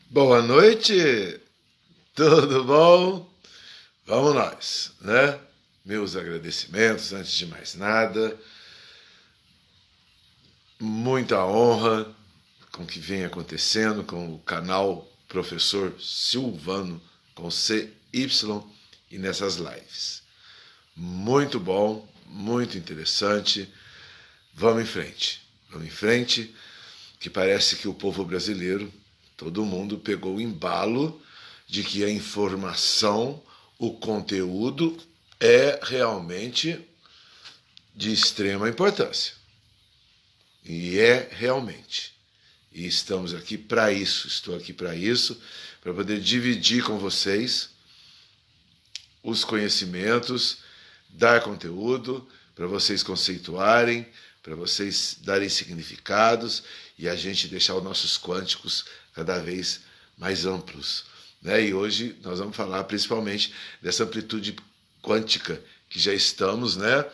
Boa noite, tudo bom? Vamos nós, né? Meus agradecimentos, antes de mais nada, muita honra com o que vem acontecendo com o canal Professor Silvano, com CY, e nessas lives. Muito bom, muito interessante. Vamos em frente, que parece que o povo brasileiro, todo mundo pegou o embalo de que a informação, o conteúdo é realmente de extrema importância. E é realmente. E estamos aqui para isso, estou aqui para isso, para poder dividir com vocês os conhecimentos, dar conteúdo, para vocês conceituarem, para vocês darem significados e a gente deixar os nossos quânticos cada vez mais amplos. Né? E hoje nós vamos falar principalmente dessa amplitude quântica que já estamos, né,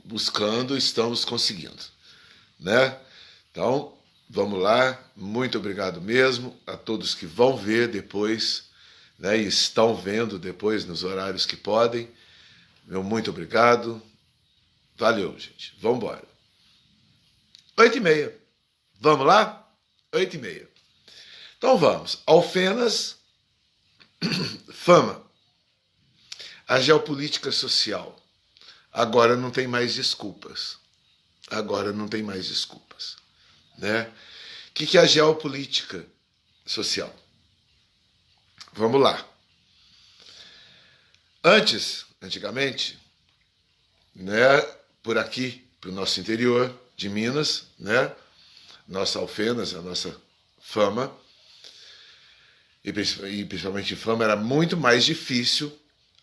buscando, estamos conseguindo. Né? Então, vamos lá. Muito obrigado mesmo a todos que vão ver depois, né, e estão vendo depois nos horários que podem. Meu muito obrigado. Valeu, gente. Vamos embora. 8h30. Vamos lá? 8h30. Então vamos. Alfenas, fama. A geopolítica social. Agora não tem mais desculpas. Agora não tem mais desculpas. Né? O que é a geopolítica social? Vamos lá. Antigamente, né, por aqui, para o nosso interior de Minas, né, nossa Alfenas, a nossa fama, e principalmente fama, era muito mais difícil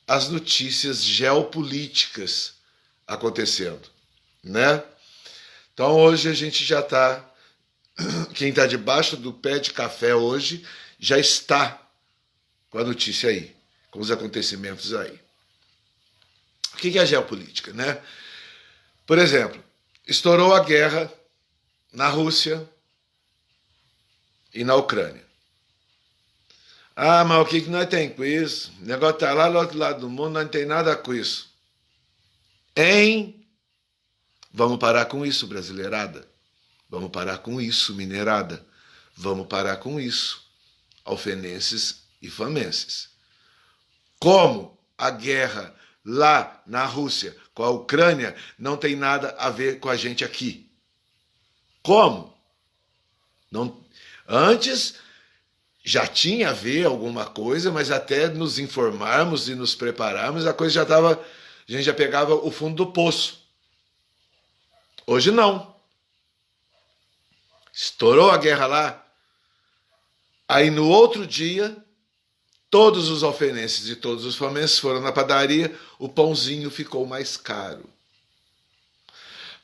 as notícias geopolíticas acontecendo, né? Então hoje a gente já está, quem está debaixo do pé de café hoje já está com a notícia aí, com os acontecimentos aí. O que é a geopolítica, né? Por exemplo, estourou a guerra na Rússia e na Ucrânia. Ah, mas o que nós temos com isso? O negócio está lá do outro lado do mundo, nós não tem nada com isso. Vamos parar com isso, brasileirada. Vamos parar com isso, mineirada. Vamos parar com isso, alfenenses e famenses. Como a guerra lá na Rússia com a Ucrânia não tem nada a ver com a gente aqui. Como? Não, antes já tinha a ver alguma coisa, mas até nos informarmos e nos prepararmos, a coisa já estava, a gente já pegava o fundo do poço. Hoje não. Estourou a guerra lá. Aí no outro dia, todos os alfenenses e todos os flamenses foram na padaria, o pãozinho ficou mais caro.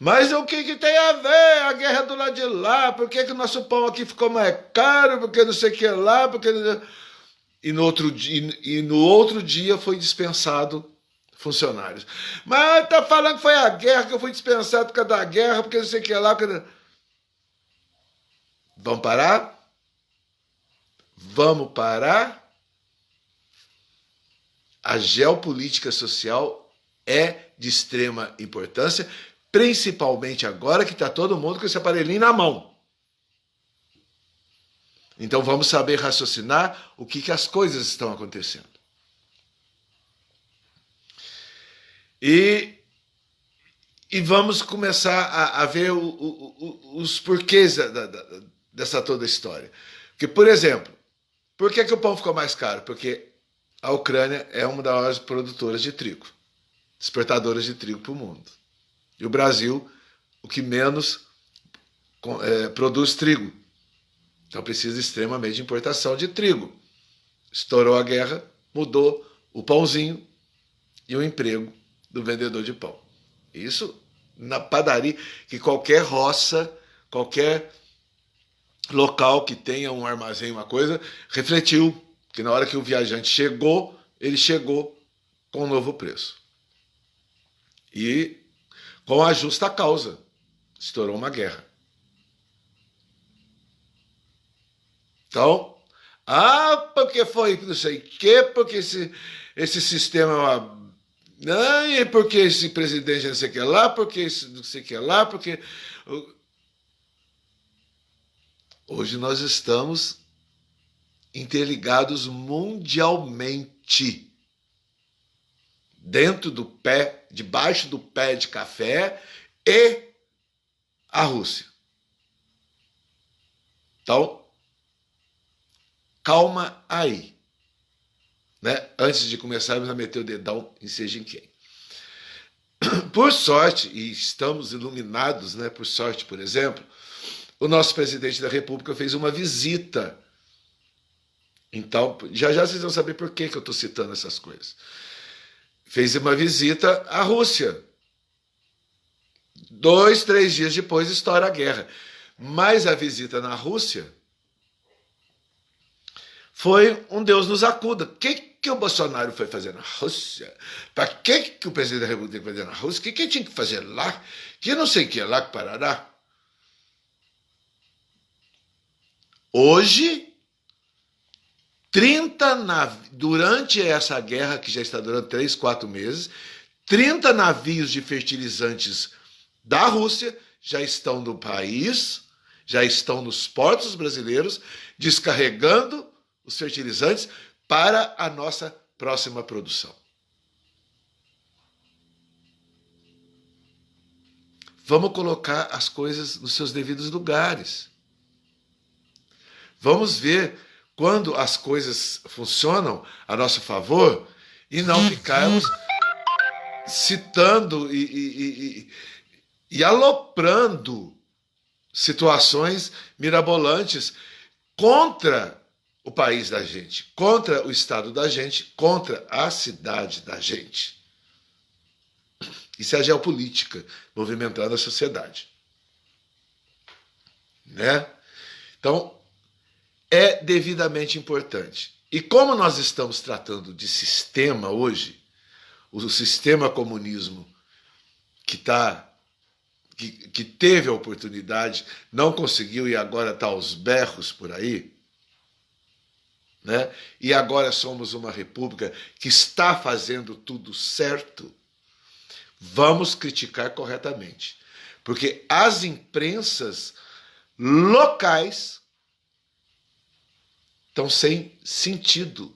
Mas o que tem a ver a guerra do lado de lá? Por que o nosso pão aqui ficou mais caro? Porque não sei o que lá? Porque... E no outro dia foi dispensado funcionários. Mas tá falando que foi a guerra, que eu fui dispensado por causa da guerra, porque não sei o que lá. Porque... Vamos parar? Vamos parar? A geopolítica social é de extrema importância, principalmente agora que está todo mundo com esse aparelhinho na mão. Então vamos saber raciocinar o que as coisas estão acontecendo. E vamos começar a ver os porquês dessa toda história. Porque, por exemplo, por que o pão ficou mais caro? Porque a Ucrânia é uma das maiores produtoras de trigo, exportadoras de trigo para o mundo. E o Brasil, o que menos produz trigo. Então precisa extremamente de importação de trigo. Estourou a guerra, mudou o pãozinho e o emprego do vendedor de pão. Isso na padaria, que qualquer roça, qualquer local que tenha um armazém, uma coisa, refletiu que na hora que o viajante chegou, ele chegou com um novo preço. E com a justa causa, estourou uma guerra. Então, porque foi não sei o quê, porque esse sistema é uma... Não, porque esse presidente não sei o que lá, porque esse não sei o que lá, porque... Hoje nós estamos interligados mundialmente. Dentro do pé, debaixo do pé de café e a Rússia. Então, calma aí. Né? Antes de começarmos a meter o dedão em seja em quem. Por sorte, e estamos iluminados, né? Por sorte, por exemplo, o nosso presidente da República fez uma visita. Então, já vocês vão saber por que eu estou citando essas coisas. Fez uma visita à Rússia. 2, 3 dias depois estoura a guerra. Mas a visita na Rússia foi um Deus nos acuda. O que o Bolsonaro foi fazer na Rússia? Para que o presidente da República tem que fazer na Rússia? O que tinha que fazer lá? Que não sei o que lá, que parará. Hoje, 30 navios, durante essa guerra, que já está durando 3, 4 meses, 30 navios de fertilizantes da Rússia já estão no país, já estão nos portos brasileiros, descarregando os fertilizantes para a nossa próxima produção. Vamos colocar as coisas nos seus devidos lugares. Vamos ver quando as coisas funcionam a nosso favor e não ficarmos citando e aloprando situações mirabolantes contra o país da gente, contra o estado da gente, contra a cidade da gente. Isso é a geopolítica movimentando a sociedade. Né? Então, é devidamente importante. E como nós estamos tratando de sistema hoje, o sistema comunismo que teve a oportunidade, não conseguiu e agora está aos berros por aí, né? E agora somos uma república que está fazendo tudo certo, vamos criticar corretamente. Porque as imprensas locais estão sem sentido.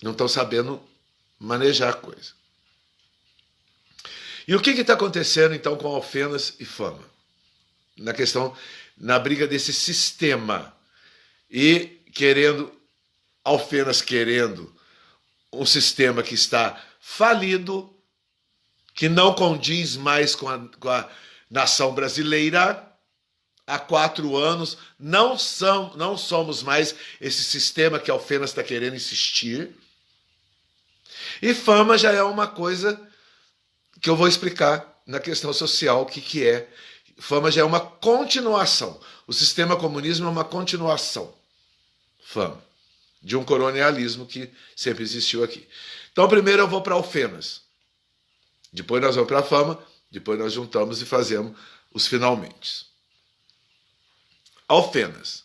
Não estão sabendo manejar a coisa. E o que está acontecendo, então, com Alfenas e Fama? Na briga desse sistema. E Alfenas querendo um sistema que está falido, que não condiz mais com a nação brasileira. Há 4 anos não somos mais esse sistema que Alfenas está querendo insistir. E Fama já é uma coisa que eu vou explicar na questão social o que é. Fama já é uma continuação. O sistema comunismo é uma continuação. Fama. De um colonialismo que sempre existiu aqui. Então, primeiro eu vou para Alfenas. Depois nós vamos para a Fama. Depois nós juntamos e fazemos os finalmente. Alfenas.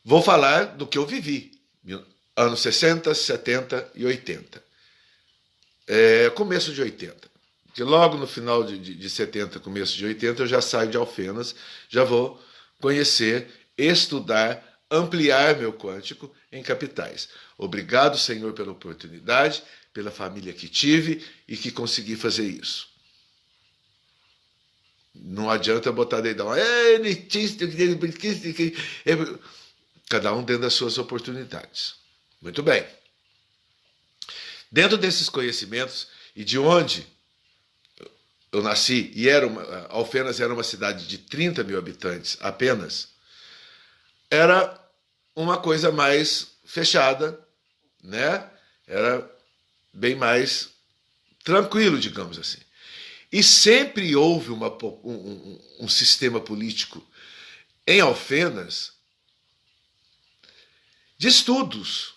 Vou falar do que eu vivi. Anos 60, 70 e 80. Começo de 80. Que logo no final de 70, começo de 80, eu já saio de Alfenas, já vou conhecer, estudar, ampliar meu quântico em capitais. Obrigado, Senhor, pela oportunidade, pela família que tive e que consegui fazer isso. Não adianta botar dedão. Cada um dentro das suas oportunidades. Muito bem. Dentro desses conhecimentos e de onde eu nasci, e Alfenas era uma cidade de 30 mil habitantes apenas, era uma coisa mais fechada, né? Era bem mais tranquilo, digamos assim. E sempre houve um sistema político em Alfenas de estudos,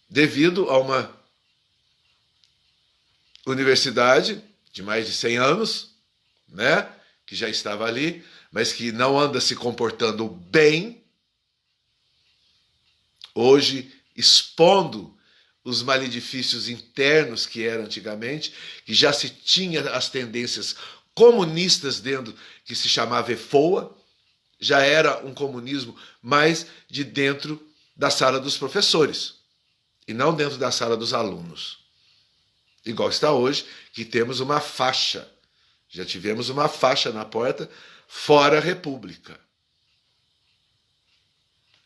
devido a uma universidade de mais de 100 anos, né? que já estava ali, mas que não anda se comportando bem, hoje expondo os maledifícios internos que eram antigamente, que já se tinha as tendências comunistas dentro, que se chamava EFOA, já era um comunismo mais de dentro da sala dos professores, e não dentro da sala dos alunos. Igual está hoje, que temos uma faixa, já tivemos uma faixa na porta, fora a República.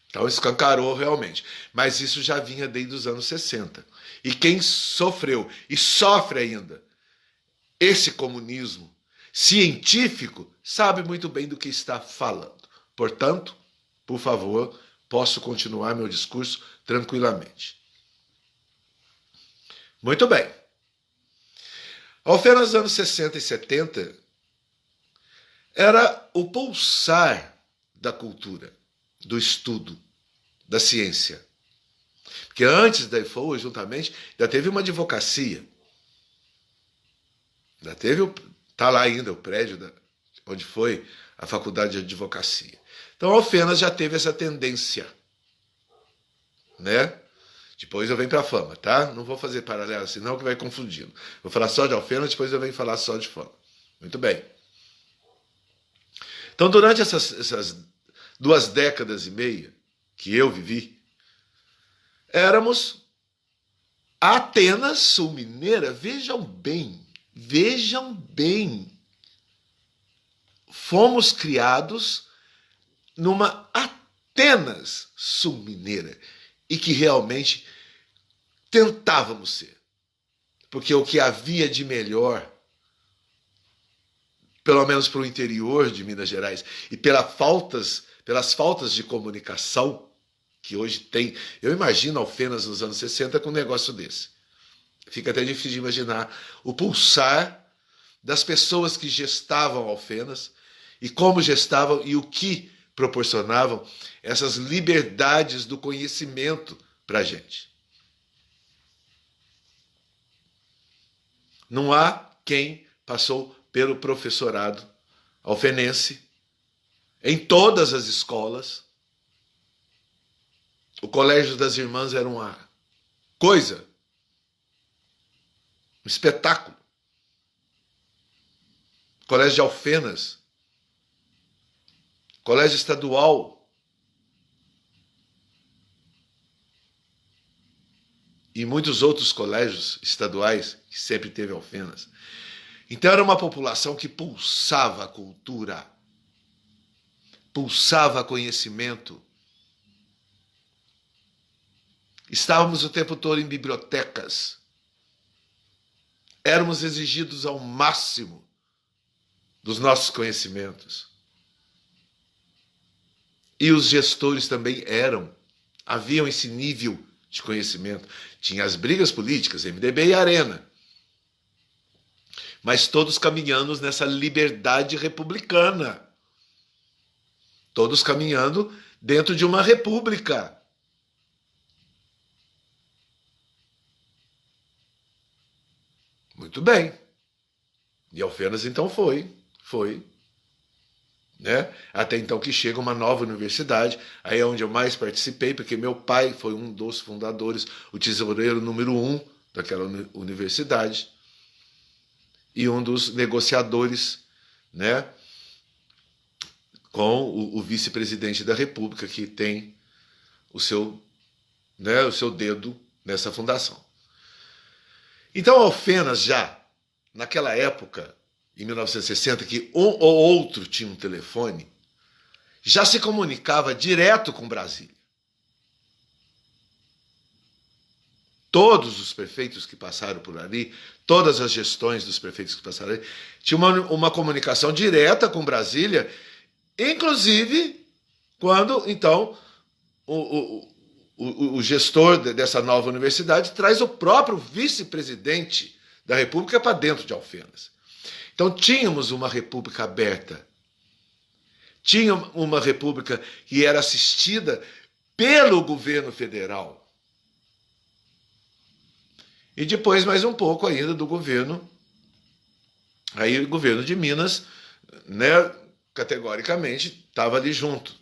Então escancarou realmente. Mas isso já vinha desde os anos 60. E quem sofreu e sofre ainda esse comunismo científico sabe muito bem do que está falando. Portanto, por favor, posso continuar meu discurso tranquilamente. Muito bem. A Alfenas dos anos 60 e 70 era o pulsar da cultura, do estudo, da ciência. Porque antes da EFOA, juntamente, já teve uma advocacia. Já teve, está lá ainda o prédio onde foi a faculdade de advocacia. Então, a Alfenas já teve essa tendência, né? Depois eu venho para a Fama, tá? Não vou fazer paralelo, senão que vai confundindo. Vou falar só de Alfenas, depois eu venho falar só de Fama. Muito bem. Então, durante essas 2 décadas e meia que eu vivi, éramos Atenas Sul-Mineira. Vejam bem, fomos criados numa Atenas Sul-Mineira e que realmente tentávamos ser. Porque o que havia de melhor, pelo menos para o interior de Minas Gerais, e pelas faltas de comunicação que hoje tem. Eu imagino Alfenas nos anos 60 com um negócio desse. Fica até difícil de imaginar o pulsar das pessoas que gestavam Alfenas e como gestavam e o que proporcionavam essas liberdades do conhecimento para a gente. Não há quem passou pelo professorado alfenense em todas as escolas. O Colégio das Irmãs era uma coisa, um espetáculo. Colégio de Alfenas, Colégio Estadual, e muitos outros colégios estaduais que sempre teve Alfenas. Então era uma população que pulsava a cultura, pulsava conhecimento. Estávamos o tempo todo em bibliotecas. Éramos exigidos ao máximo dos nossos conhecimentos. E os gestores também haviam esse nível de conhecimento. Tinha as brigas políticas, MDB e Arena. Mas todos caminhando nessa liberdade republicana. Todos caminhando dentro de uma república. Muito bem. E Alfenas então foi. Né? Até então que chega uma nova universidade, aí é onde eu mais participei, porque meu pai foi um dos fundadores, o tesoureiro número 1 daquela universidade, e um dos negociadores, né, com o vice-presidente da República, que tem o seu dedo nessa fundação. Então, Alfenas já, naquela época, em 1960, que um ou outro tinha um telefone, já se comunicava direto com Brasília. Todos os prefeitos que passaram por ali, todas as gestões dos prefeitos que passaram ali, tinham uma comunicação direta com Brasília, inclusive quando, então, o gestor dessa nova universidade traz o próprio vice-presidente da República para dentro de Alfenas. Então tínhamos uma república aberta, tinha uma república que era assistida pelo governo federal. E depois mais um pouco ainda do governo, aí o governo de Minas, né, categoricamente estava ali junto.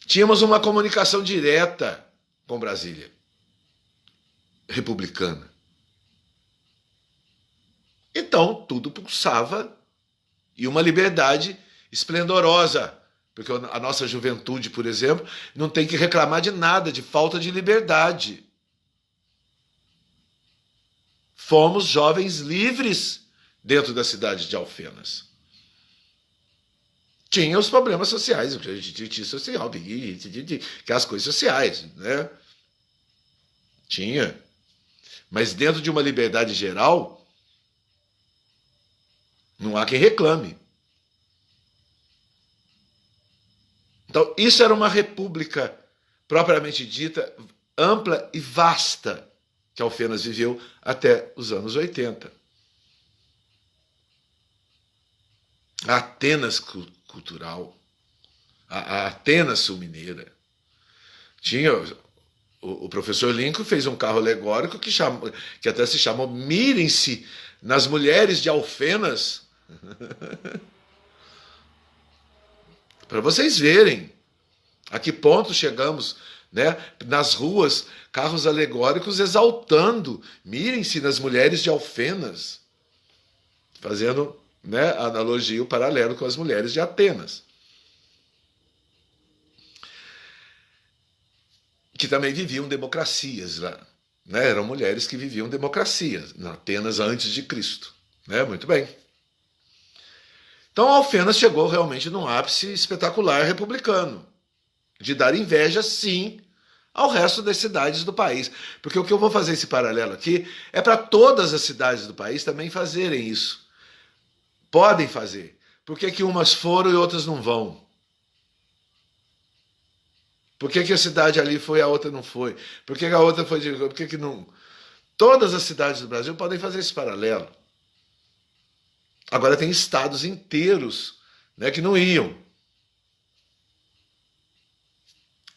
Tínhamos uma comunicação direta com Brasília, republicana. Então, tudo pulsava e uma liberdade esplendorosa, porque a nossa juventude, por exemplo, não tem que reclamar de nada, de falta de liberdade. Fomos jovens livres dentro da cidade de Alfenas. Tinha os problemas sociais, social, que as coisas sociais, né? Tinha. Mas dentro de uma liberdade geral, não há quem reclame. Então, isso era uma república propriamente dita, ampla e vasta, que Alfenas viveu até os anos 80. A Atenas cultural, a Atenas sul-mineira. Tinha o professor Lincoln fez um carro alegórico que até se chamou Mirem-se nas mulheres de Alfenas. Para vocês verem a que ponto chegamos, né? Nas ruas, carros alegóricos exaltando, mirem-se nas mulheres de Alfenas, fazendo, né, analogia, o paralelo com as mulheres de Atenas, que também viviam democracias lá, né? Eram mulheres que viviam democracias na Atenas antes de Cristo, né? Muito bem. Então Alfenas chegou realmente num ápice espetacular republicano, de dar inveja, sim, ao resto das cidades do país. Porque o que eu vou fazer esse paralelo aqui é para todas as cidades do país também fazerem isso. Podem fazer. Por que que umas foram e outras não vão? Por que que a cidade ali foi e a outra não foi? Por que que a outra foi de... Por que que não... Todas as cidades do Brasil podem fazer esse paralelo. Agora tem estados inteiros, né, que não iam.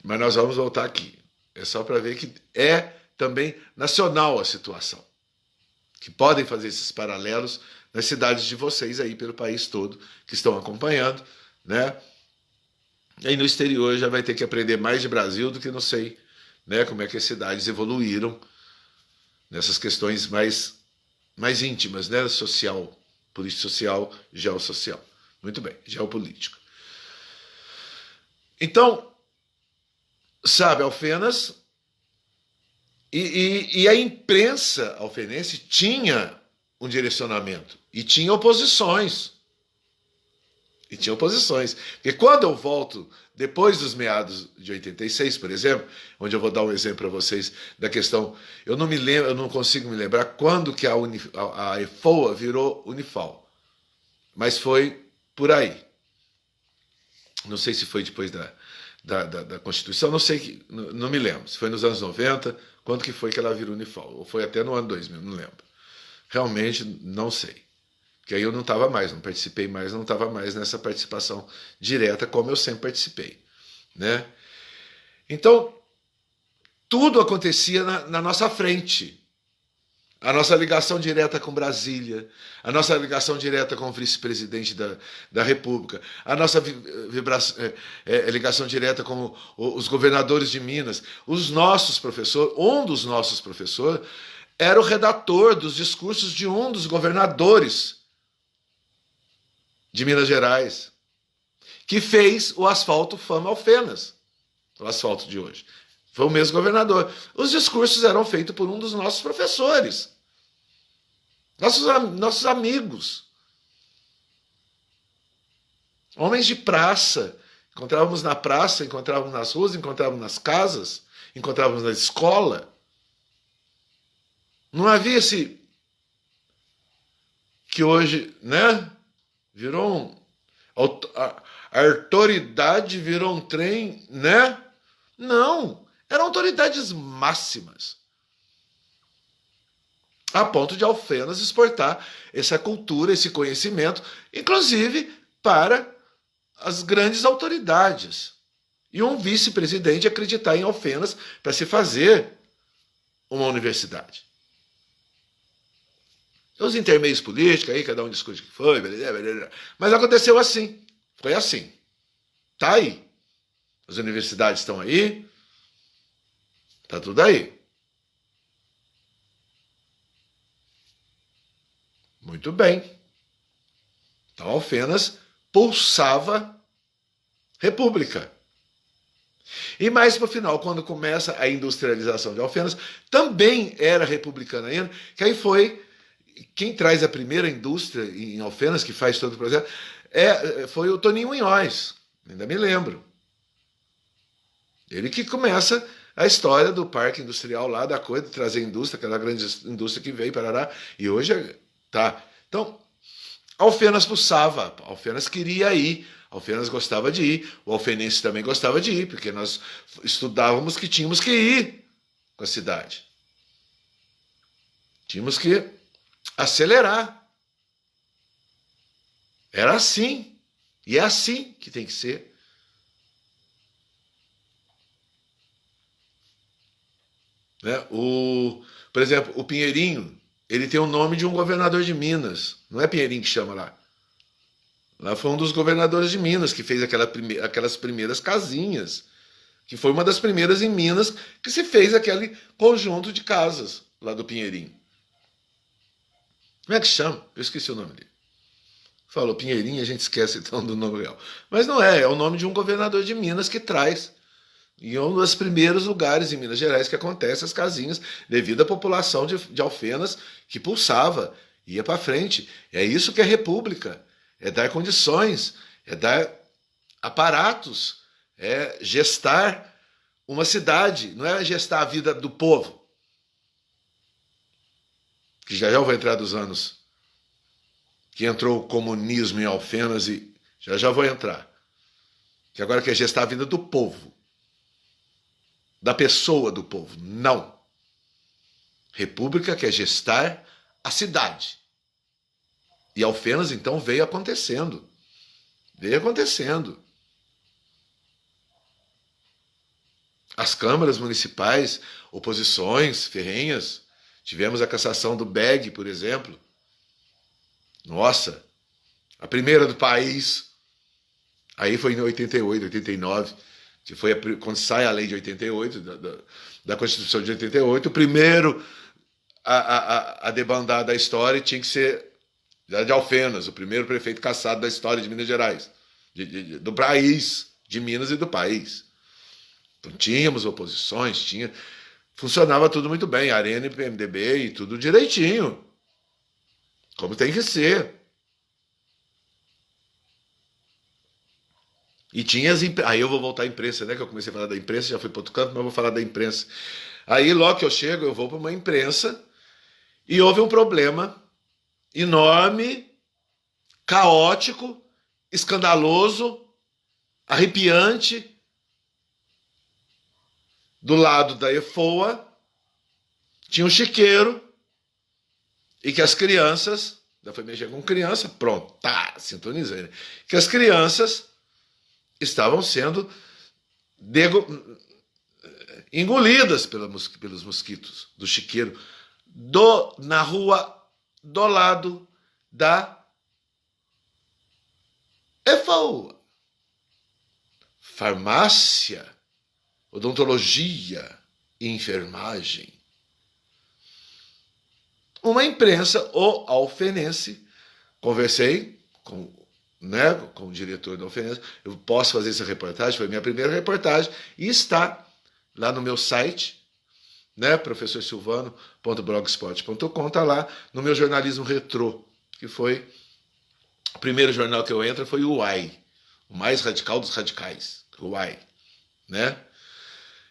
Mas nós vamos voltar aqui. É só para ver que é também nacional a situação. Que podem fazer esses paralelos nas cidades de vocês aí pelo país todo, que estão acompanhando, né? E aí no exterior já vai ter que aprender mais de Brasil do que não sei, né, como é que as cidades evoluíram nessas questões mais íntimas, né, social, político-social, geossocial. Muito bem, geopolítico. Então, sabe, Alfenas, e a imprensa alfenense tinha um direcionamento e tinha oposições. E tinha oposições. Porque quando eu volto, depois dos meados de 86, por exemplo, onde eu vou dar um exemplo para vocês da questão, eu não me lembro, eu não consigo me lembrar quando que a EFOA virou Unifal. Mas foi por aí. Não sei se foi depois da Constituição, não sei, não me lembro. Se foi nos anos 90, quando que foi que ela virou Unifal? Ou foi até no ano 2000, não lembro. Realmente não sei. Porque aí eu não estava mais, não participei mais, não estava mais nessa participação direta como eu sempre participei, né? Então, tudo acontecia na nossa frente. A nossa ligação direta com Brasília, a nossa ligação direta com o vice-presidente da República, a nossa ligação direta com os governadores de Minas, os nossos professores, um dos nossos professores era o redator dos discursos de um dos governadores de Minas Gerais, que fez o asfalto Fama Alfenas, o asfalto de hoje. Foi o mesmo governador. Os discursos eram feitos por um dos nossos professores, nossos amigos, homens de praça. Encontrávamos na praça, encontrávamos nas ruas, encontrávamos nas casas, encontrávamos na escola. Não havia esse que hoje, né? Virou a autoridade virou um trem, né? Não, eram autoridades máximas. A ponto de Alfenas exportar essa cultura, esse conhecimento, inclusive para as grandes autoridades. E um vice-presidente acreditar em Alfenas para se fazer uma universidade. Os intermeios políticos, aí cada um discute o que foi, beleza. Mas aconteceu assim. Foi assim. Tá aí. As universidades estão aí. Tá tudo aí. Muito bem. Então, Alfenas pulsava república. E mais para o final, quando começa a industrialização de Alfenas, também era republicana ainda, que aí foi quem traz a primeira indústria em Alfenas, que faz todo o processo, foi o Toninho Munhoz, ainda me lembro. Ele que começa a história do parque industrial lá, da coisa, de trazer indústria, aquela grande indústria que veio para Arará, e hoje tá. Então, Alfenas pulsava, Alfenas queria ir, Alfenas gostava de ir, o alfenense também gostava de ir, porque nós estudávamos que tínhamos que ir com a cidade. Tínhamos que acelerar. Era assim, e é assim que tem que ser. Né? Por exemplo, o Pinheirinho, ele tem o nome de um governador de Minas. Não é Pinheirinho que chama lá. Lá foi um dos governadores de Minas que fez aquelas primeiras casinhas. Que foi uma das primeiras em Minas que se fez aquele conjunto de casas lá do Pinheirinho. Como é que chama? Eu esqueci o nome dele. Falou Pinheirinho, a gente esquece então do nome real. Mas não é o nome de um governador de Minas que traz. E é um dos primeiros lugares em Minas Gerais que acontece as casinhas, devido à população de Alfenas que pulsava, ia para frente. É isso que é república. É dar condições, é dar aparatos, é gestar uma cidade, não é gestar a vida do povo. Que já vou entrar dos anos que entrou o comunismo em Alfenas e já vou entrar. Que agora quer gestar a vida do povo. Da pessoa do povo. Não. República quer gestar a cidade. E Alfenas, então, veio acontecendo. Veio acontecendo. As câmaras municipais, oposições ferrenhas. Tivemos a cassação do BEG, por exemplo. Nossa, a primeira do país. Aí foi em 88, 89, que foi quando sai a lei de 88, da Constituição de 88. O primeiro a debandar da história tinha que ser de Alfenas, o primeiro prefeito cassado da história de Minas Gerais, do país, de Minas e do país. Então tínhamos oposições, funcionava tudo muito bem, Arena e PMDB e tudo direitinho, como tem que ser. E tinha aí eu vou voltar à imprensa, né? Que eu comecei a falar da imprensa, já fui para outro canto, mas eu vou falar da imprensa. Aí logo que eu chego, eu vou para uma imprensa e houve um problema enorme, caótico, escandaloso, arrepiante. Do lado da EFOA tinha um chiqueiro e que as crianças, já foi mexer com criança, pronto, tá, sintonizei, né? Que as crianças estavam sendo engolidas pelos mosquitos do chiqueiro na rua do lado da EFOA. Farmácia, odontologia e enfermagem. Uma imprensa, o alfenense, conversei com o diretor da Alfenense, eu posso fazer essa reportagem, foi minha primeira reportagem, e está lá no meu site, né, professorsilvano.blogspot.com, está lá no meu jornalismo retrô, que foi o primeiro jornal que eu entro, foi o UAI, o mais radical dos radicais, o UAI, né?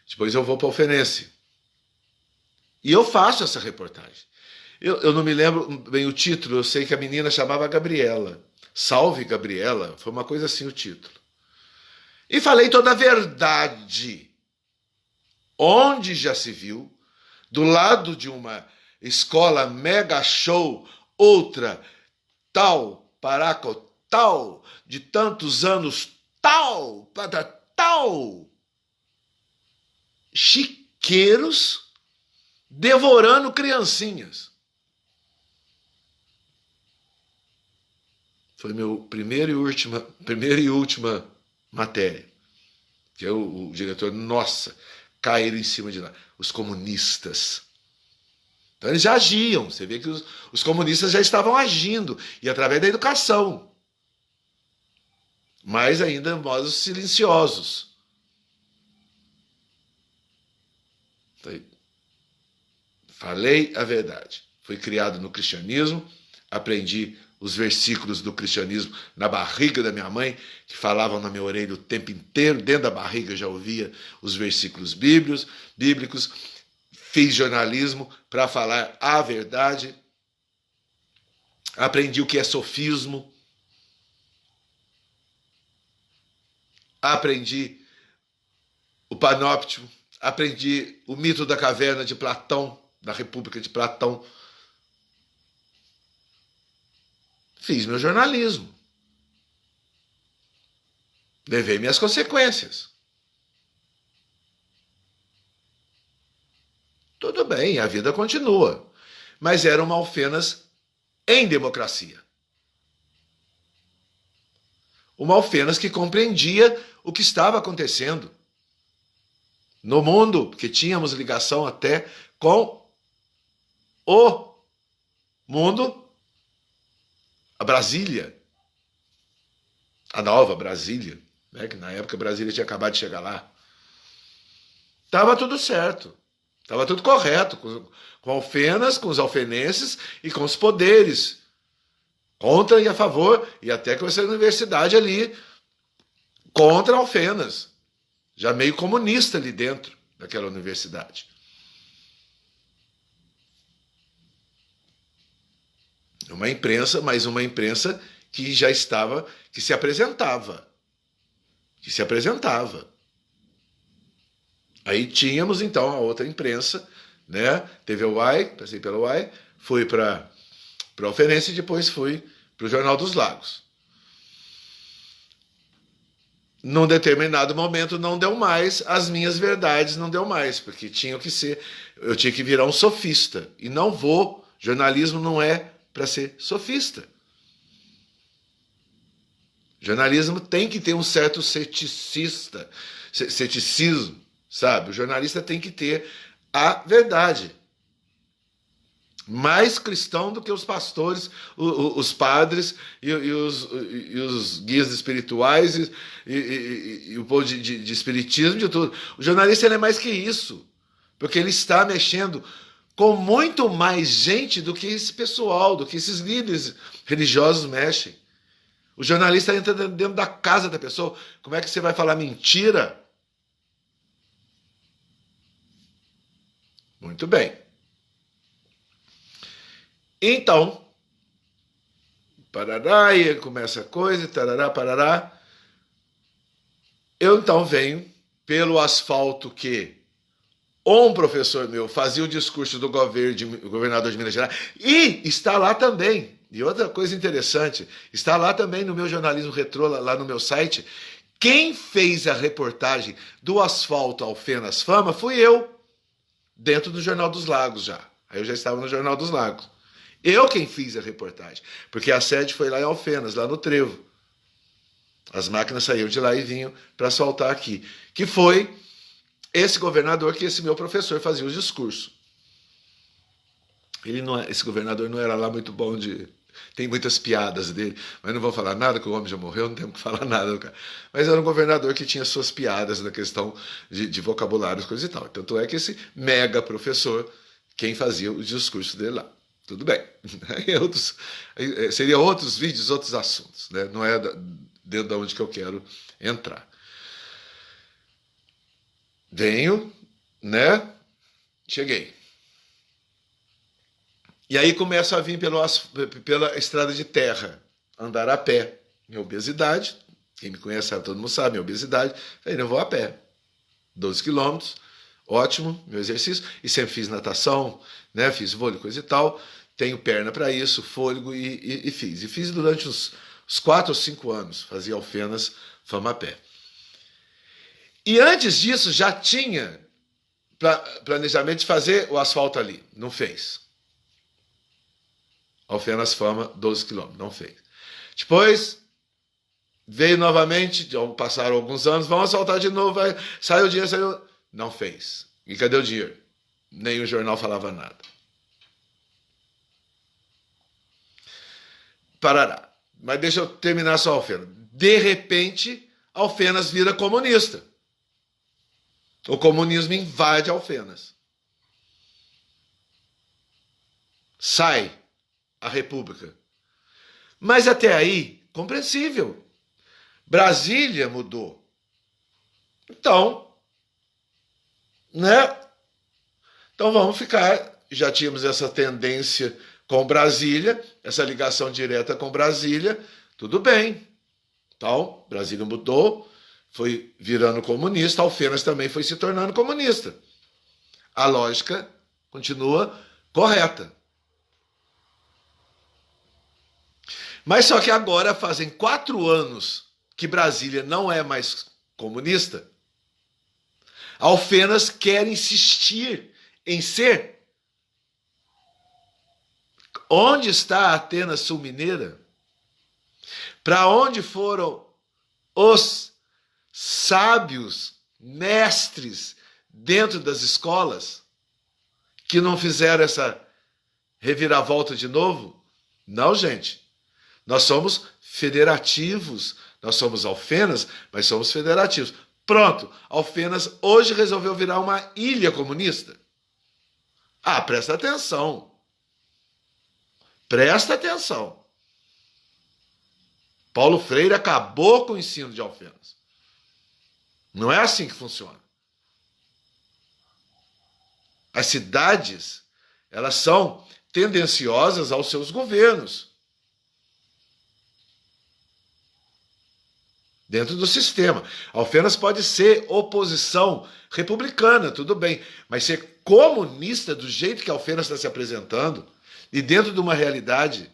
Depois eu vou para a Alfenense. E eu faço essa reportagem. Eu não me lembro bem o título, eu sei que a menina chamava Gabriela. Salve Gabriela, foi uma coisa assim o título. E falei toda a verdade. Onde já se viu, do lado de uma escola mega show, outra tal, paraco, tal, de tantos anos, tal, para tal, chiqueiros devorando criancinhas. Foi meu primeira e última matéria. Que o diretor, nossa, caíram em cima de nós. Os comunistas. Então eles já agiam. Você vê que os comunistas já estavam agindo. E através da educação. Mas ainda modos silenciosos. Falei a verdade. Fui criado no cristianismo, aprendi os versículos do cristianismo na barriga da minha mãe, que falavam na minha orelha o tempo inteiro, dentro da barriga eu já ouvia os versículos bíblicos. Fiz jornalismo para falar a verdade, aprendi o que é sofismo, aprendi o panóptico, aprendi o mito da caverna de Platão, da República de Platão. Fiz meu jornalismo. Levei minhas consequências. Tudo bem, a vida continua. Mas era uma Alfenas em democracia. Uma Alfenas que compreendia o que estava acontecendo no mundo, porque tínhamos ligação até com o mundo, a Brasília, a nova Brasília, né? Que na época a Brasília tinha acabado de chegar lá. Estava tudo certo, estava tudo correto, com Alfenas, com os alfenenses e com os poderes, contra e a favor, e até com essa universidade ali, contra Alfenas, já meio comunista ali dentro daquela universidade. Uma imprensa, mas uma imprensa que já estava, que se apresentava. Aí tínhamos, então, a outra imprensa, né? Teve a UAI, passei pela UAI, fui para a Alfenense e depois fui para o Jornal dos Lagos. Num determinado momento não deu mais, as minhas verdades não deu mais, porque eu tinha que virar um sofista. E não vou, jornalismo não é para ser sofista. Jornalismo tem que ter um certo ceticismo, sabe? O jornalista tem que ter a verdade. Mais cristão do que os pastores, os padres e os guias espirituais e o povo de espiritismo, de tudo. O jornalista ele é mais que isso, porque ele está mexendo com muito mais gente do que esse pessoal, do que esses líderes religiosos mexem. O jornalista entra dentro da casa da pessoa. Como é que você vai falar mentira? Muito bem. Então, parará, e começa a coisa, tarará, parará. Eu então venho pelo asfalto que um professor meu fazia o discurso do governador de Minas Gerais, e está lá também. E outra coisa interessante, está lá também no meu jornalismo retrô, lá no meu site, quem fez a reportagem do asfalto Alfenas Fama fui eu, dentro do Jornal dos Lagos já. Aí eu já estava no Jornal dos Lagos. Eu quem fiz a reportagem, porque a sede foi lá em Alfenas, lá no Trevo. As máquinas saíram de lá e vinham para asfaltar aqui. Que foi esse governador que esse meu professor fazia o discurso. Esse governador não era lá muito bom tem muitas piadas dele, mas não vou falar nada, que o homem já morreu, não temos que falar nada do cara. Mas era um governador que tinha suas piadas na questão de vocabulários, coisa e tal. Tanto é que esse mega professor, quem fazia o discurso dele lá. Tudo bem. Seria outros vídeos, outros assuntos, né? Não é dentro de onde que eu quero entrar. Venho, né? Cheguei. E aí começo a vir pela estrada de terra, andar a pé. Minha obesidade, quem me conhece sabe, todo mundo sabe, minha obesidade. Aí eu vou a pé. 12 quilômetros, ótimo, meu exercício. E sempre fiz natação, né? Fiz vôlei, coisa e tal. Tenho perna para isso, fôlego e fiz. E fiz durante uns 4 ou 5 anos, fazia Alfenas Fama a pé. E antes disso já tinha planejamento de fazer o asfalto ali. Não fez. Alfenas Fama, 12 quilômetros. Não fez. Depois veio novamente, passaram alguns anos, vão assaltar de novo, saiu o dinheiro, saiu... Não fez. E cadê o dinheiro? Nem o jornal falava nada. Parará. Mas deixa eu terminar só a Alfenas. De repente, Alfenas vira comunista. O comunismo invade Alfenas. Sai a República. Mas até aí, compreensível. Brasília mudou. Então, né? Então vamos ficar. Já tínhamos essa tendência com Brasília, essa ligação direta com Brasília. Tudo bem. Então, Brasília mudou, foi virando comunista, Alfenas também foi se tornando comunista. A lógica continua correta. Mas só que agora fazem 4 anos que Brasília não é mais comunista. Alfenas quer insistir em ser. Onde está a Atenas Sul-Mineira? Para onde foram os sábios, mestres dentro das escolas que não fizeram essa reviravolta de novo? Não, gente. Nós somos federativos. Nós somos Alfenas, mas somos federativos. Pronto, Alfenas hoje resolveu virar uma ilha comunista. Ah, presta atenção. Presta atenção. Paulo Freire acabou com o ensino de Alfenas. Não é assim que funciona. As cidades, elas são tendenciosas aos seus governos. Dentro do sistema. Alfenas pode ser oposição republicana, tudo bem, mas ser comunista do jeito que Alfenas está se apresentando e dentro de uma realidade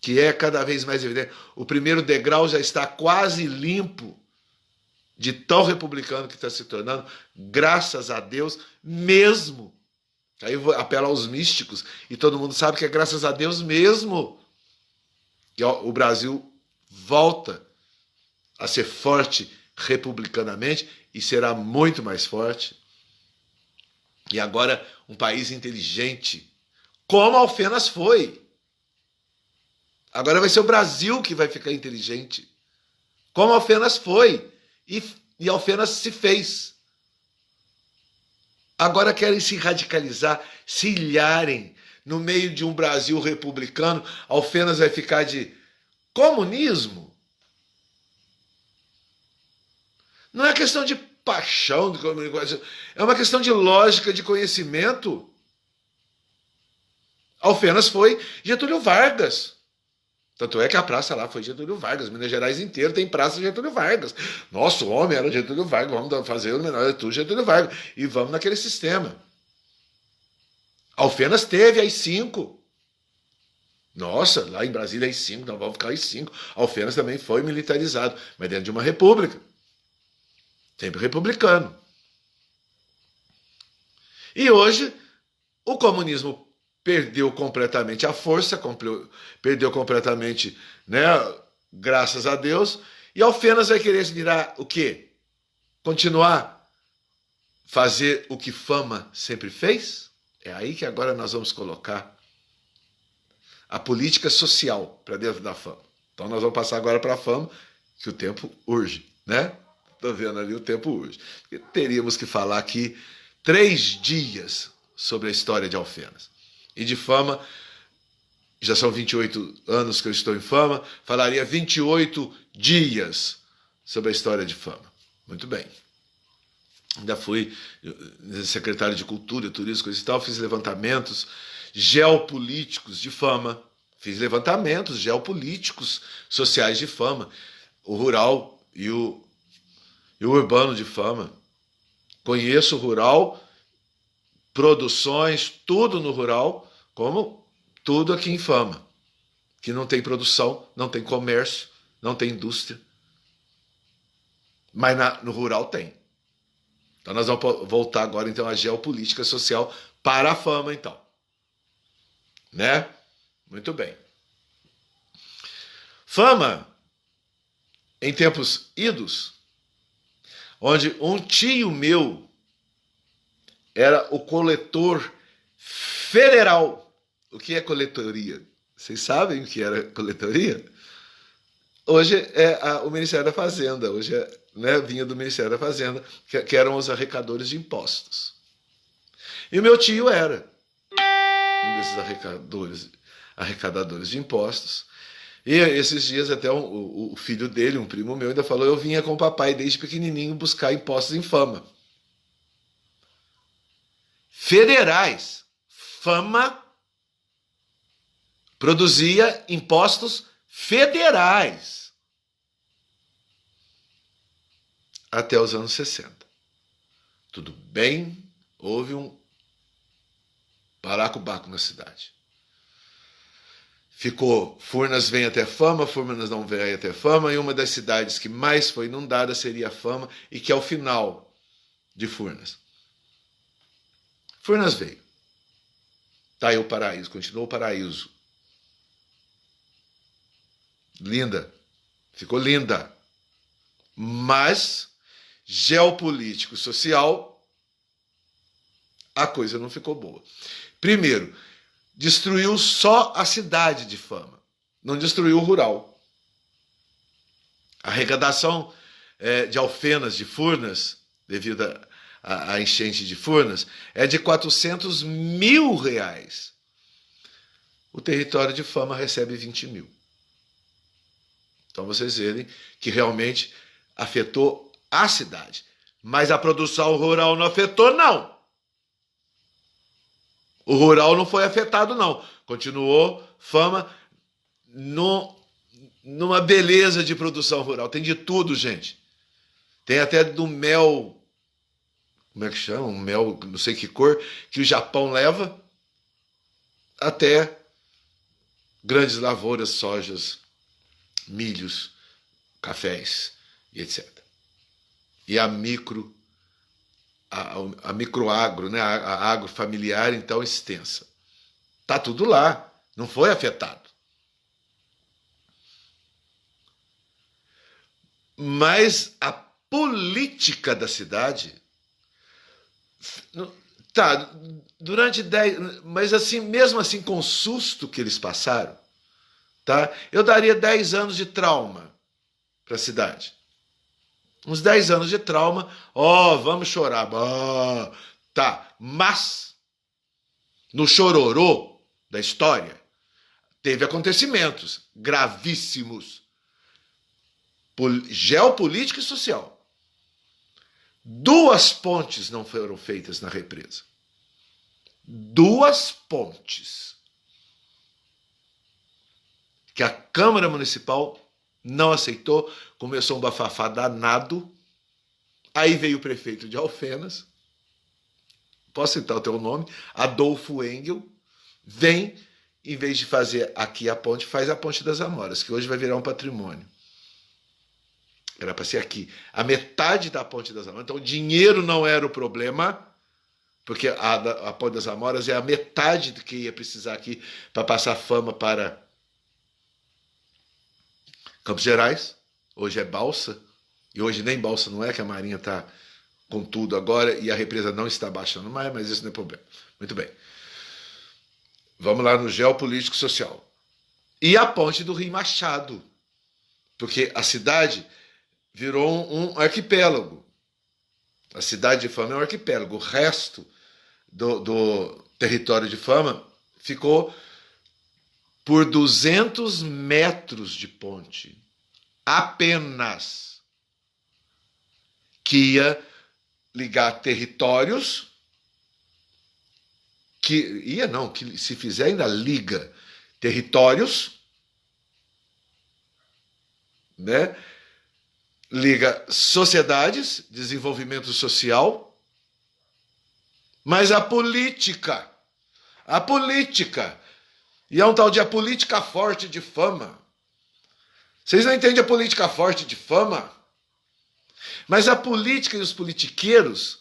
que é cada vez mais evidente. O primeiro degrau já está quase limpo de tão republicano que está se tornando, graças a Deus mesmo. Aí eu vou apelar aos místicos e todo mundo sabe que é graças a Deus mesmo que o Brasil volta a ser forte republicanamente e será muito mais forte. E agora um país inteligente, como Alfenas foi. Agora vai ser o Brasil que vai ficar inteligente, como Alfenas foi. E Alfenas se fez. Agora querem se radicalizar, se ilharem no meio de um Brasil republicano. Alfenas vai ficar de comunismo. Não é questão de paixão, é uma questão de lógica, de conhecimento. Alfenas foi Getúlio Vargas. Tanto é que a praça lá foi Getúlio Vargas. Minas Gerais inteiro tem praça Getúlio Vargas. Nosso homem era Getúlio Vargas. Vamos fazer o menor de tudo Getúlio Vargas. E vamos naquele sistema. Alfenas teve as 5. Nossa, lá em Brasília as 5. Não, vamos ficar as 5. Alfenas também foi militarizado, mas dentro de uma república. Sempre republicano. E hoje, o comunismo perdeu completamente a força, perdeu completamente, né, graças a Deus, e Alfenas vai querer virar o quê? Continuar fazer o que Fama sempre fez? É aí que agora nós vamos colocar a política social para dentro da Fama. Então nós vamos passar agora para a Fama, que o tempo urge, né? Estou vendo ali, o tempo urge. E teríamos que falar aqui 3 dias sobre a história de Alfenas. E de Fama, já são 28 anos que eu estou em Fama, falaria 28 dias sobre a história de Fama. Muito bem. Ainda fui secretário de Cultura, Turismo, coisa e tal, fiz levantamentos geopolíticos de Fama, fiz levantamentos geopolíticos sociais de Fama, o rural e o urbano de Fama. Conheço o rural, produções, tudo no rural, como tudo aqui em Fama, que não tem produção, não tem comércio, não tem indústria. Mas no rural tem. Então nós vamos voltar agora então à geopolítica social para a Fama, então. Né? Muito bem. Fama, em tempos idos, onde um tio meu era o coletor federal. O que é coletoria? Vocês sabem o que era coletoria? Hoje é o Ministério da Fazenda, hoje vinha do Ministério da Fazenda, que eram os arrecadadores de impostos. E o meu tio era um desses arrecadadores de impostos. E esses dias até o filho dele, um primo meu, ainda falou: eu vinha com o papai desde pequenininho buscar impostos em Fama. Federais. Fama produzia impostos federais. Até os anos 60. Tudo bem, houve um baracobaco na cidade. Ficou, Furnas vem até Fama, Furnas não vem até Fama, e uma das cidades que mais foi inundada seria Fama, e que é o final de Furnas. Furnas veio. Tá aí o paraíso, continuou o paraíso. Linda, ficou linda. Mas, geopolítico, social, a coisa não ficou boa. Primeiro, destruiu só a cidade de Fama, não destruiu o rural. A arrecadação de alfenas de Furnas, devido à enchente de Furnas, é de R$400 mil. O território de Fama recebe 20 mil. Então vocês verem que realmente afetou a cidade. Mas a produção rural não afetou, não. O rural não foi afetado, não. Continuou Fama numa beleza de produção rural. Tem de tudo, gente. Tem até do mel, como é que chama? Um mel, não sei que cor, que o Japão leva, até grandes lavouras, sojas, milhos, cafés e etc. E a microagro, né? A agro familiar, então, extensa. Está tudo lá, não foi afetado. Mas a política da cidade, tá, durante 10, mas assim, mesmo assim, com o susto que eles passaram, tá, eu daria 10 anos de trauma para a cidade. Uns 10 anos de trauma, vamos chorar. Tá, mas no chororô da história teve acontecimentos gravíssimos, geopolítica e social. 2 pontes não foram feitas na represa. 2 pontes. Que a Câmara Municipal não aceitou, começou um bafafá danado. Aí veio o prefeito de Alfenas, posso citar o teu nome, Adolfo Engel, vem, em vez de fazer aqui a ponte, faz a Ponte das Amoras, que hoje vai virar um patrimônio. Era para ser aqui. A metade da Ponte das Amoras. Então, o dinheiro não era o problema, porque a Ponte das Amoras é a metade do que ia precisar aqui para passar Fama para Campos Gerais. Hoje é balsa, e hoje nem balsa não é, que a Marinha está com tudo agora e a represa não está baixando mais, mas isso não é problema. Muito bem. Vamos lá no geopolítico social. E a ponte do Rio Machado, porque a cidade virou um arquipélago. A cidade de Fama é um arquipélago. O resto do território de Fama ficou por 200 metros de ponte. Apenas. Que ia ligar territórios, que se fizer ainda liga territórios, né? Liga sociedades, desenvolvimento social, mas a política, e é um tal de a política forte de Fama. Vocês não entendem a política forte de Fama? Mas a política e os politiqueiros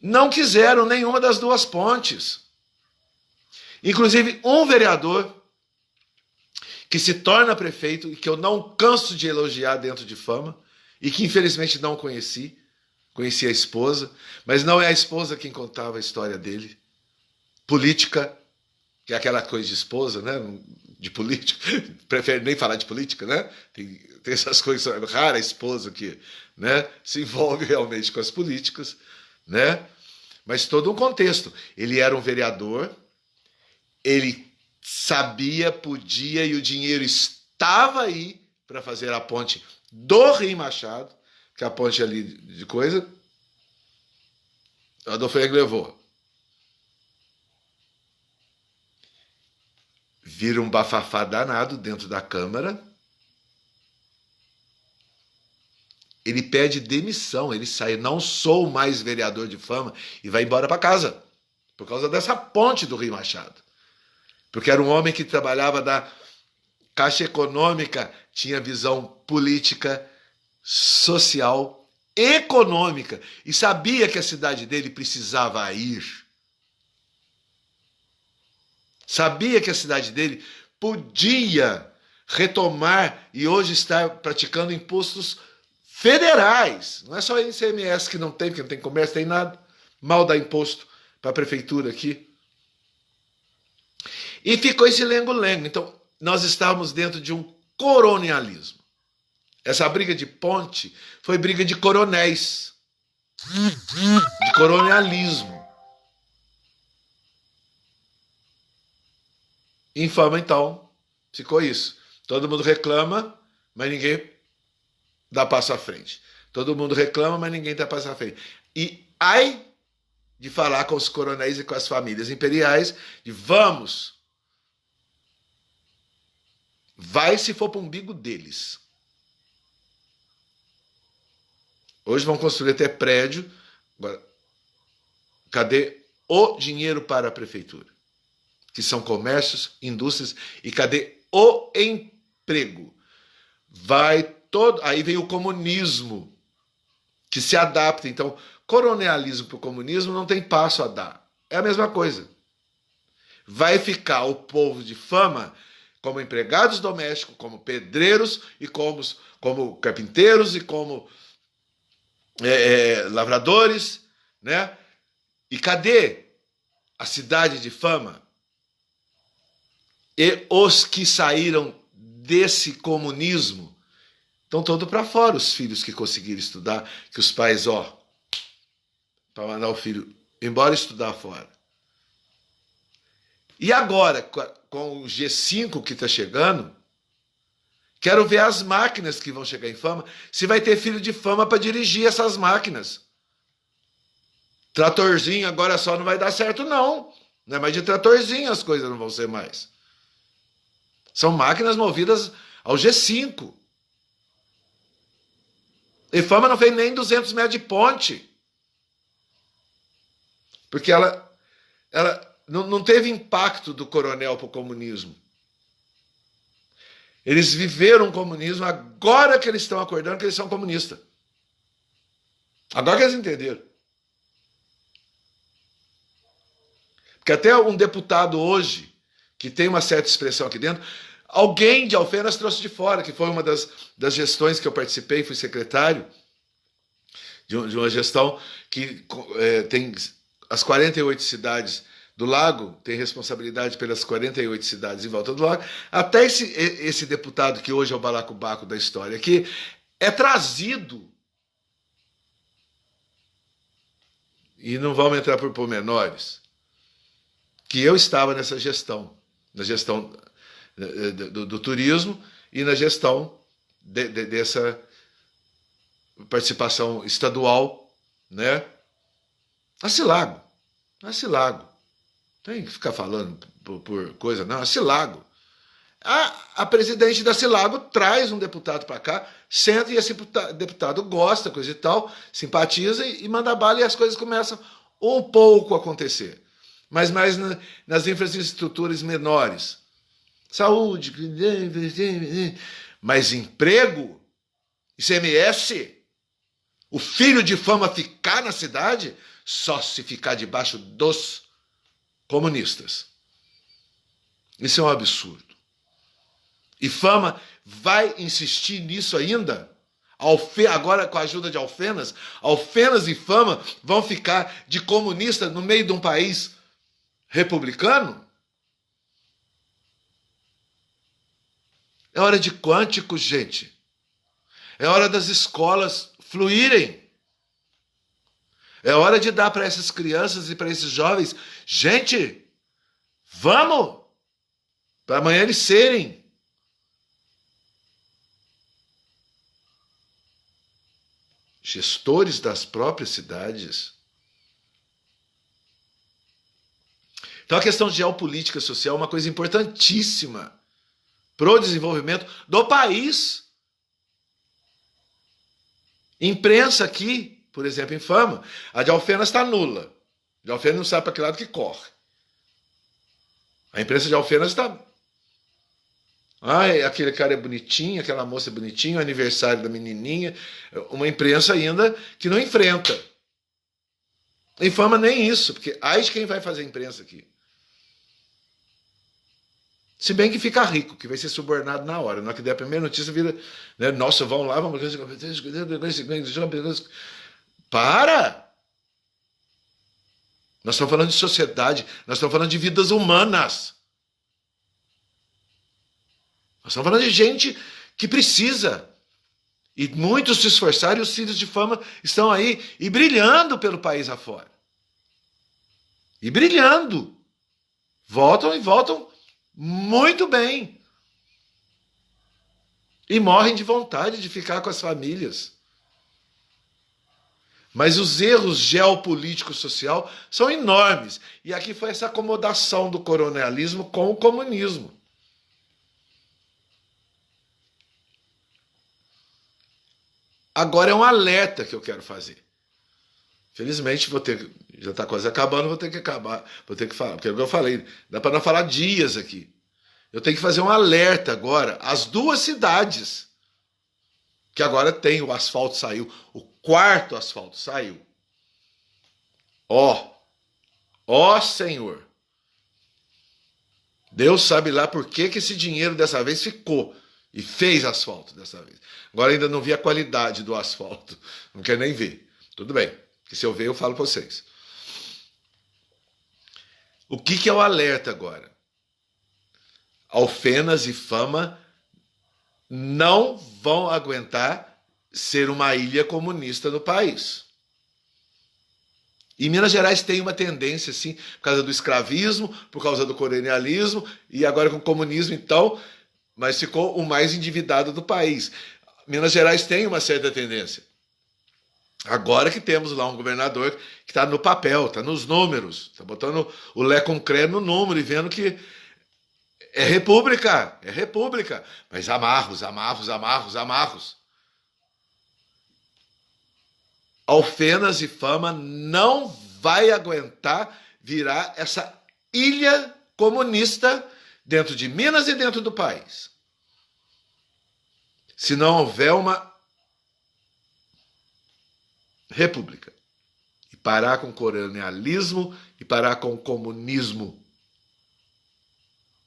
não quiseram nenhuma das 2 pontes. Inclusive, um vereador que se torna prefeito e que eu não canso de elogiar dentro de Fama e que infelizmente não conheci. Conheci a esposa, mas não é a esposa quem contava a história dele. Política, que é aquela coisa de esposa, né? De política, prefere nem falar de política, né? Tem essas coisas, rara a esposa que, né, se envolve realmente com as políticas, né? Mas todo um contexto. Ele era um vereador, ele sabia, podia e o dinheiro estava aí para fazer a ponte do Rio Machado, que é a ponte ali de coisa, o Adolfo Henrique levou. Vira um bafafá danado dentro da Câmara. Ele pede demissão, ele sai, não sou mais vereador de Fama, e vai embora para casa, por causa dessa ponte do Rio Machado. Porque era um homem que trabalhava da Caixa Econômica, tinha visão política, social, econômica, e sabia que a cidade dele precisava ir. Sabia que a cidade dele podia retomar e hoje estar praticando impostos federais. Não é só ICMS que não tem, porque não tem comércio, tem nada. Mal dá imposto para a prefeitura aqui. E ficou esse lengo-lengo. Então, nós estávamos dentro de um colonialismo. Essa briga de ponte foi briga de coronéis, de colonialismo. Em Fama, então, ficou isso. Todo mundo reclama, mas ninguém dá passo à frente. Todo mundo reclama, mas ninguém dá passo à frente. E ai de falar com os coronéis e com as famílias imperiais, de vamos, vai se for para o umbigo deles. Hoje vão construir até prédio. Agora, cadê o dinheiro para a prefeitura? Que são comércios, indústrias, e cadê o emprego? Vai todo. Aí vem o comunismo, que se adapta. Então, colonialismo para o comunismo não tem passo a dar. É a mesma coisa. Vai ficar o povo de Fama como empregados domésticos, como pedreiros, e como carpinteiros, e como lavradores, né? E cadê a cidade de Fama? E os que saíram desse comunismo estão todos para fora, os filhos que conseguiram estudar, que os pais, para mandar o filho embora estudar fora. E agora, com o G5 que está chegando, quero ver as máquinas que vão chegar em Fama, se vai ter filho de Fama para dirigir essas máquinas. Tratorzinho agora só não vai dar certo, não. Não é mais de tratorzinho, as coisas não vão ser mais. São máquinas movidas ao G5. E Fama não fez nem 200 metros de ponte. Porque ela não teve impacto do coronel para o comunismo. Eles viveram o comunismo, agora que eles estão acordando que eles são comunistas. Agora que eles entenderam. Porque até um deputado hoje, que tem uma certa expressão aqui dentro, alguém de Alfenas trouxe de fora, que foi uma das gestões que eu participei, fui secretário de uma gestão que tem as 48 cidades do Lago, tem responsabilidade pelas 48 cidades em volta do Lago. Até esse deputado, que hoje é o balacobaco da história aqui, é trazido, e não vamos entrar por pormenores, que eu estava nessa gestão, na gestão do turismo e na gestão dessa participação estadual, né? A Cilago. Tem que ficar falando por coisa, não. A Cilago. A presidente da Cilago traz um deputado para cá, senta e esse deputado gosta, coisa e tal, simpatiza e manda bala e as coisas começam um pouco a acontecer. Mas mais nas infraestruturas menores. Saúde, mas emprego, ICMS, o filho de Fama ficar na cidade, só se ficar debaixo dos comunistas. Isso é um absurdo. E Fama vai insistir nisso ainda? Agora, com a ajuda de Alfenas, Alfenas e Fama vão ficar de comunista no meio de um país republicano? É hora de quânticos, gente. É hora das escolas fluírem. É hora de dar para essas crianças e para esses jovens, gente, vamos, para amanhã eles serem gestores das próprias cidades. Então a questão de geopolítica social é uma coisa importantíssima para o desenvolvimento do país. Imprensa aqui, por exemplo, em Fama, a de Alfenas está nula. A de Alfenas não sabe para que lado que corre. A imprensa de Alfenas está... aquele cara é bonitinho, aquela moça é bonitinha, o aniversário da menininha. Uma imprensa ainda que não enfrenta. Em Fama nem isso, porque ai de quem vai fazer imprensa aqui. Se bem que fica rico, que vai ser subornado na hora. Na hora que der a primeira notícia, vira... Né, nossa, vão lá, vamos... Para! Nós estamos falando de sociedade, nós estamos falando de vidas humanas. Nós estamos falando de gente que precisa. E muitos se esforçaram e os filhos de Fama estão aí e brilhando pelo país afora. E brilhando. Voltam e voltam muito bem. E morrem de vontade de ficar com as famílias. Mas os erros geopolíticos social são enormes. E aqui foi essa acomodação do coronelismo com o comunismo. Agora é um alerta que eu quero fazer. Felizmente já está quase acabando, vou ter que acabar, vou ter que falar, porque é o que eu falei, dá para não falar dias aqui. Eu tenho que fazer um alerta agora às duas cidades, que agora tem, o asfalto saiu, o quarto asfalto saiu. Ó Senhor, Deus sabe lá por que esse dinheiro dessa vez ficou e fez asfalto dessa vez. Agora ainda não vi a qualidade do asfalto, não quero nem ver. Tudo bem, que se eu ver eu falo para vocês. O que é o alerta agora? Alfenas e Fama não vão aguentar ser uma ilha comunista no país. E Minas Gerais tem uma tendência, assim, por causa do escravismo, por causa do colonialismo, e agora com o comunismo, então, mas ficou o mais endividado do país. Minas Gerais tem uma certa tendência. Agora que temos lá um governador que está no papel, está nos números, está botando o Lé com cré no número e vendo que é república, mas amarros. Alfenas e Fama não vai aguentar virar essa ilha comunista dentro de Minas e dentro do país. Se não houver uma república. E parar com o colonialismo e parar com o comunismo.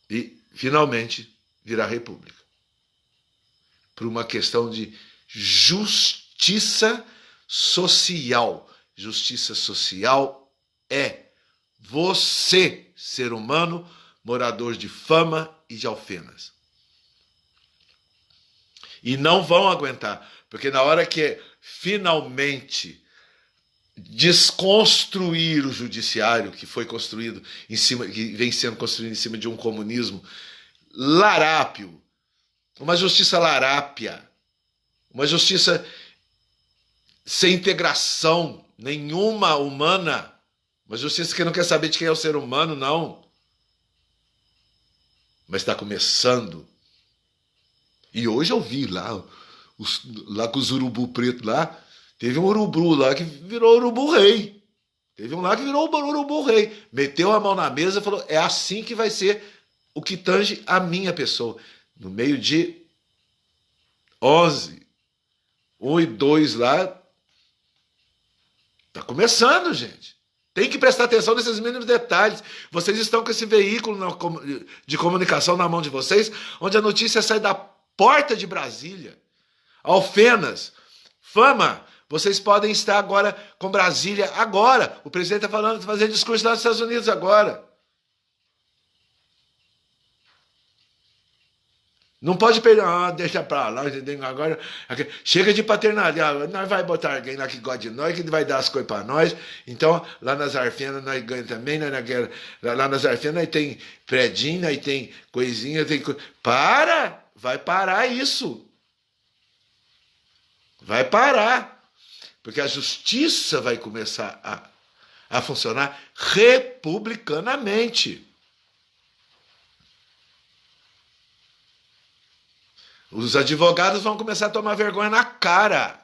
E, finalmente, virar república. Por uma questão de justiça social. Justiça social é você, ser humano, morador de Fama e de Alfenas. E não vão aguentar, porque na hora que finalmente desconstruir o judiciário que foi construído em cima, que vem sendo construído em cima de um comunismo larápio, uma justiça larápia, uma justiça sem integração nenhuma humana, uma justiça que não quer saber de quem é o ser humano, não. Mas está começando. E hoje eu vi lá com os urubu preto lá, teve um urubu lá que virou urubu rei. Teve um lá que virou urubu rei. Meteu a mão na mesa e falou, é assim que vai ser o que tange a minha pessoa. No meio de 11, 1 e 2 lá, tá começando, gente. Tem que prestar atenção nesses mínimos detalhes. Vocês estão com esse veículo de comunicação na mão de vocês, onde a notícia sai da porta de Brasília. Alfenas, Fama, vocês podem estar agora com Brasília agora. O presidente está fazendo discurso lá nos Estados Unidos agora. Não pode perder, deixa pra lá, agora. Chega de paternalidade, nós vai botar alguém lá que gosta de nós, que vai dar as coisas pra nós. Então, lá nas Arfenas nós ganhamos também, lá nas Arfenas nós tem predinho, nós tem coisinha, tem coisa. Vai parar isso. Vai parar. Porque a justiça vai começar a funcionar republicanamente. Os advogados vão começar a tomar vergonha na cara.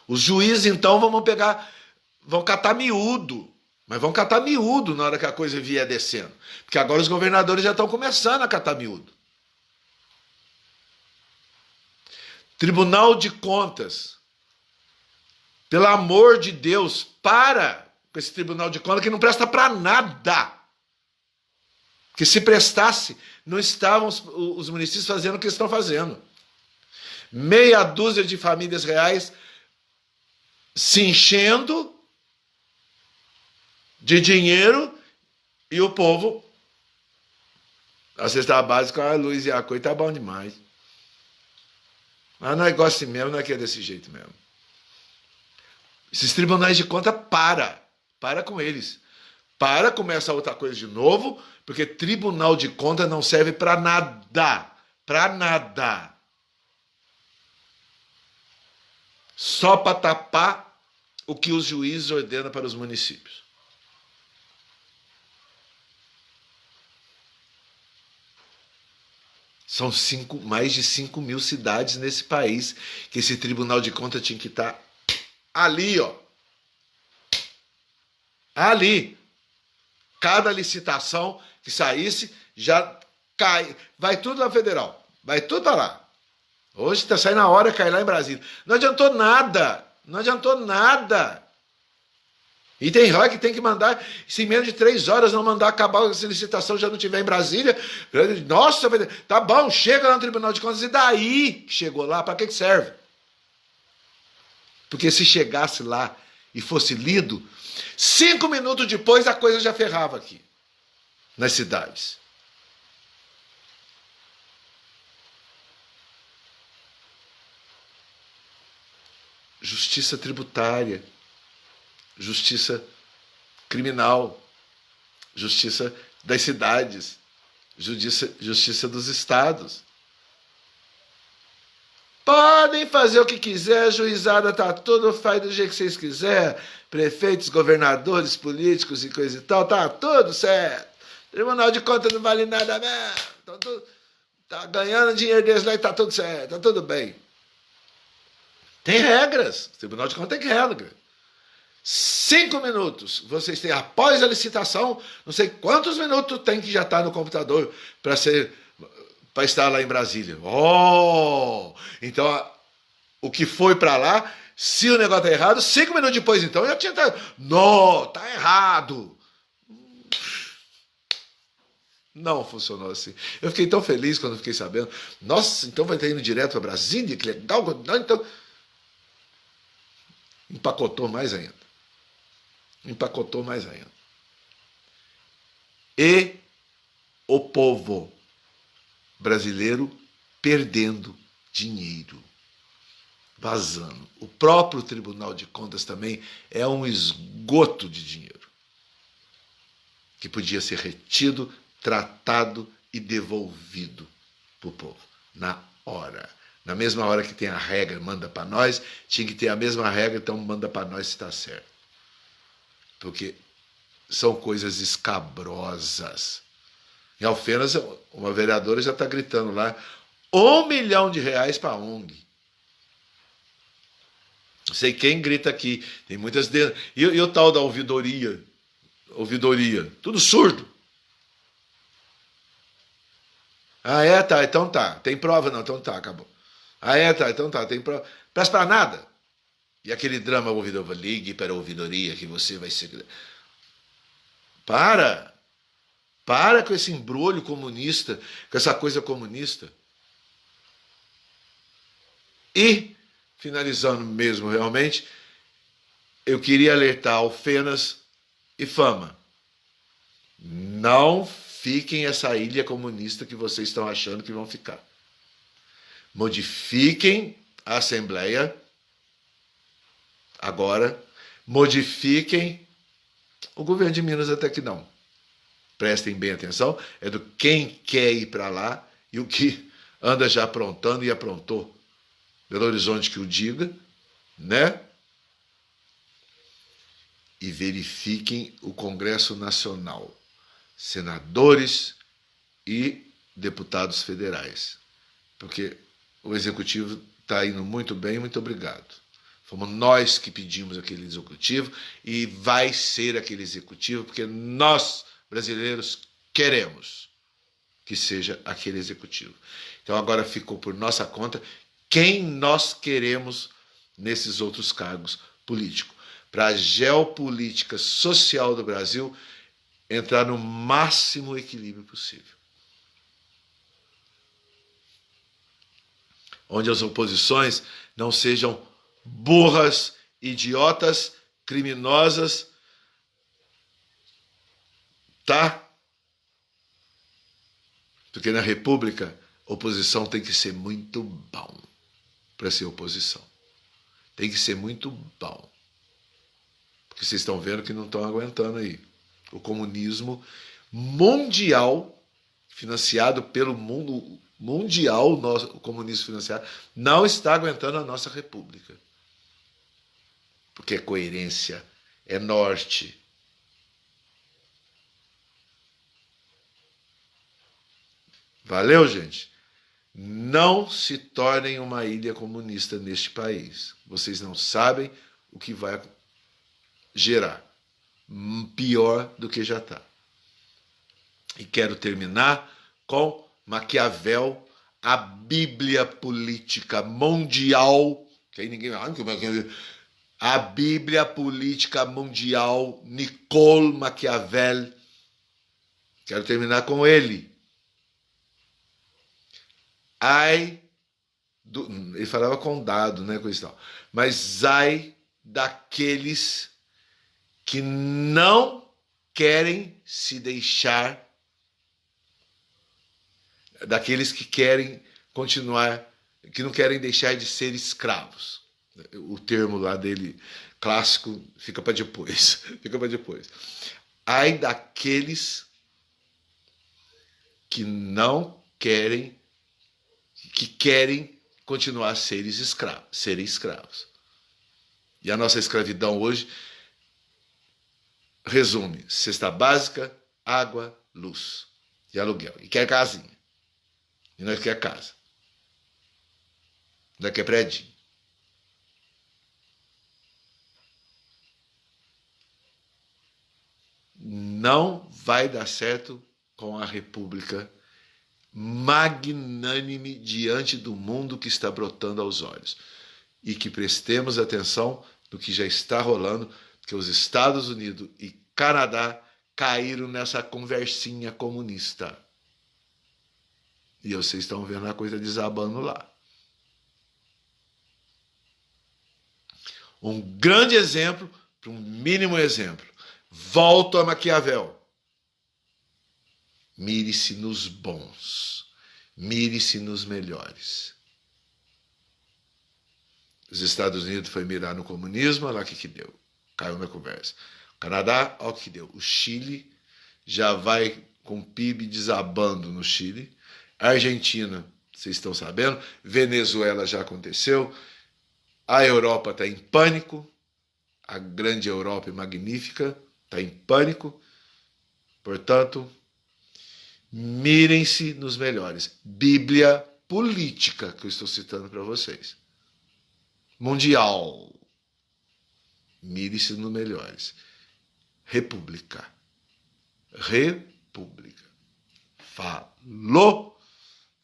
Os juízes, então, vão catar miúdo. Mas vão catar miúdo na hora que a coisa vier descendo. Porque agora os governadores já estão começando a catar miúdo. Tribunal de Contas. Pelo amor de Deus, para com esse Tribunal de Contas que não presta para nada. Que se prestasse, não estavam os municípios fazendo o que estão fazendo. Meia dúzia de famílias reais se enchendo de dinheiro e o povo, a cesta básica, a luz e a coisa, tá bom demais. Mas não é igual assim mesmo, não é que é desse jeito mesmo. Esses tribunais de conta, para com eles. Começa outra coisa de novo, porque tribunal de conta não serve para nada. Para nada. Só para tapar o que os juízes ordenam para os municípios. São mais de 5 mil cidades nesse país que esse tribunal de conta tinha que estar ali, ó. Ali. Cada licitação que saísse já cai. Vai tudo na federal. Vai tudo para lá. Hoje está saindo na hora, cai lá em Brasília. Não adiantou nada. Não adiantou nada. E tem hora que tem que mandar, se em menos de 3 horas não mandar acabar essa licitação, já não tiver em Brasília. Nossa, tá bom, chega lá no Tribunal de Contas. E daí que chegou lá, para que serve? Porque se chegasse lá e fosse lido, 5 minutos depois a coisa já ferrava aqui, nas cidades. Justiça tributária, justiça criminal, justiça das cidades, justiça dos estados. Podem fazer o que quiser, a juizada tá tudo, faz do jeito que vocês quiserem, prefeitos, governadores, políticos e coisa e tal, tá tudo certo. Tribunal de Contas não vale nada mesmo, tá ganhando dinheiro deles lá e tá tudo certo, tá tudo bem. Tem regras, o Tribunal de Contas tem regra. 5 minutos, vocês têm após a licitação, não sei quantos minutos tem que já estar no computador para estar lá em Brasília. Então, o que foi para lá, se o negócio está errado, 5 minutos depois, então, já tinha... Não, está errado. Não funcionou assim. Eu fiquei tão feliz quando fiquei sabendo. Nossa, então vai estar indo direto para Brasília, que legal. Então, empacotou mais ainda. E o povo brasileiro perdendo dinheiro, vazando. O próprio Tribunal de Contas também é um esgoto de dinheiro que podia ser retido, tratado e devolvido para o povo na hora. Na mesma hora que tem a regra, manda para nós, tinha que ter a mesma regra, então manda para nós se está certo. Porque são coisas escabrosas. Em Alfenas, uma vereadora já está gritando lá, R$1 milhão para a ONG. Não sei quem grita aqui, tem muitas... E o tal da ouvidoria? Tudo surdo. Ah, é? Tá, então tá. Tem prova? Não, então tá, acabou. Ah, é? Tá, então tá. Tem prova. Presta para nada. E aquele drama ouvidor, ligue para a ouvidoria que você vai ser... Para! Para com esse embrulho comunista, com essa coisa comunista. E, finalizando mesmo realmente, eu queria alertar Alfenas e Fama. Não fiquem essa ilha comunista que vocês estão achando que vão ficar. Modifiquem a Assembleia agora. Modifiquem o governo de Minas até que não. Prestem bem atenção. É do quem quer ir para lá e o que anda já aprontando e aprontou. Belo Horizonte que o diga, né? E verifiquem o Congresso Nacional. Senadores e deputados federais. Porque o Executivo está indo muito bem, muito obrigado. Fomos nós que pedimos aquele Executivo e vai ser aquele Executivo porque nós, brasileiros, queremos que seja aquele Executivo. Então agora ficou por nossa conta quem nós queremos nesses outros cargos políticos. Para a geopolítica social do Brasil entrar no máximo equilíbrio possível. Onde as oposições não sejam burras, idiotas, criminosas, tá? Porque na República, oposição tem que ser muito bom para ser oposição. Tem que ser muito bom. Porque vocês estão vendo que não estão aguentando aí. O comunismo mundial, financiado pelo mundo mundial, o comunismo financiado, não está aguentando a nossa república. Porque é coerência, é norte. Valeu, gente? Não se tornem uma ilha comunista neste país. Vocês não sabem o que vai gerar. Pior do que já está. E quero terminar com Maquiavel, a Bíblia política mundial. Que aí ninguém... A Bíblia política mundial, Niccolo Maquiavel. Quero terminar com ele. Ele falava com dado, né, coisa e tal. Mas ai daqueles que não querem se deixar, daqueles que querem continuar, que não querem deixar de ser escravos. O termo lá dele, clássico, fica para depois. Fica para depois. Ai daqueles que não querem, que querem continuar a serem escravos. E a nossa escravidão hoje resume cesta básica, água, luz e aluguel. E quer casinha. E nós quer casa. Nós quer prédio. Não vai dar certo com a República magnânime diante do mundo que está brotando aos olhos. E que prestemos atenção no que já está rolando, que os Estados Unidos e Canadá caíram nessa conversinha comunista. E vocês estão vendo a coisa desabando lá. Um grande exemplo para um mínimo exemplo. Volto a Maquiavel. Mire-se nos bons. Mire-se nos melhores. Os Estados Unidos foi mirar no comunismo, olha lá o que deu. Caiu na conversa. O Canadá, olha o que deu. O Chile já vai com o PIB desabando no Chile. A Argentina, vocês estão sabendo. Venezuela já aconteceu. A Europa está em pânico. A grande Europa magnífica está em pânico. Portanto, mirem-se nos melhores. Bíblia política que eu estou citando para vocês. Mundial. Mire-se nos melhores. República. República. Falou.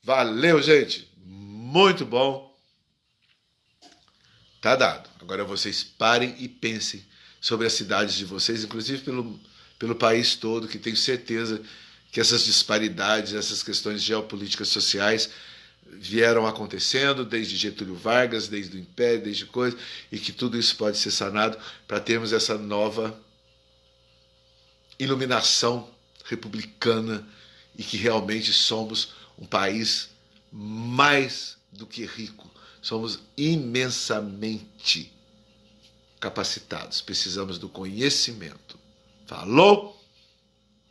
Valeu, gente. Muito bom. Tá dado. Agora vocês parem e pensem sobre as cidades de vocês, inclusive pelo país todo, que tenho certeza que essas disparidades, essas questões geopolíticas sociais vieram acontecendo desde Getúlio Vargas, desde o Império, desde coisas, e que tudo isso pode ser sanado para termos essa nova iluminação republicana e que realmente somos um país mais do que rico. Somos imensamente capacitados. Precisamos do conhecimento. Falou?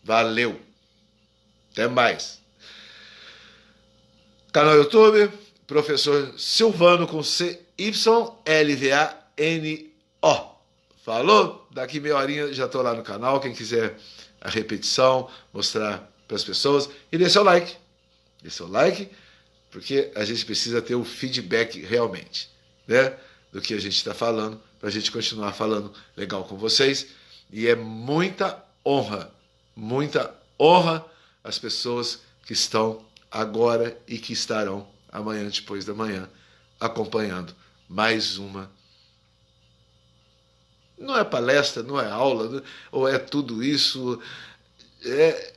Valeu. Até mais. Canal YouTube, Professor Silvano com CYLVANO. Falou? Daqui meia horinha já estou lá no canal. Quem quiser a repetição, mostrar para as pessoas. E dê seu like. Dê seu like, porque a gente precisa ter o feedback realmente, né, do que a gente está falando, para a gente continuar falando legal com vocês. E é muita honra as pessoas que estão agora e que estarão amanhã, depois da manhã, acompanhando mais uma. Não é palestra, não é aula, ou é tudo isso. É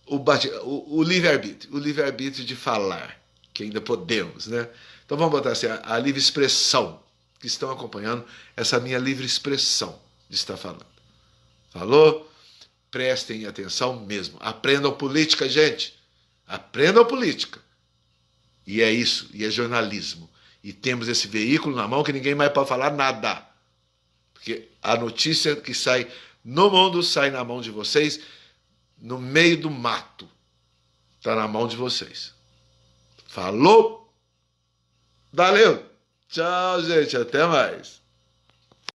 o livre-arbítrio de falar, que ainda podemos, né? Então vamos botar assim, a livre expressão, que estão acompanhando essa minha livre expressão de estar falando. Falou? Prestem atenção mesmo. Aprendam política, gente. Aprendam política. E é isso, e é jornalismo. E temos esse veículo na mão que ninguém mais pode falar nada. Porque a notícia que sai no mundo sai na mão de vocês, no meio do mato. Está na mão de vocês. Falou? Valeu! Tchau, gente. Até mais.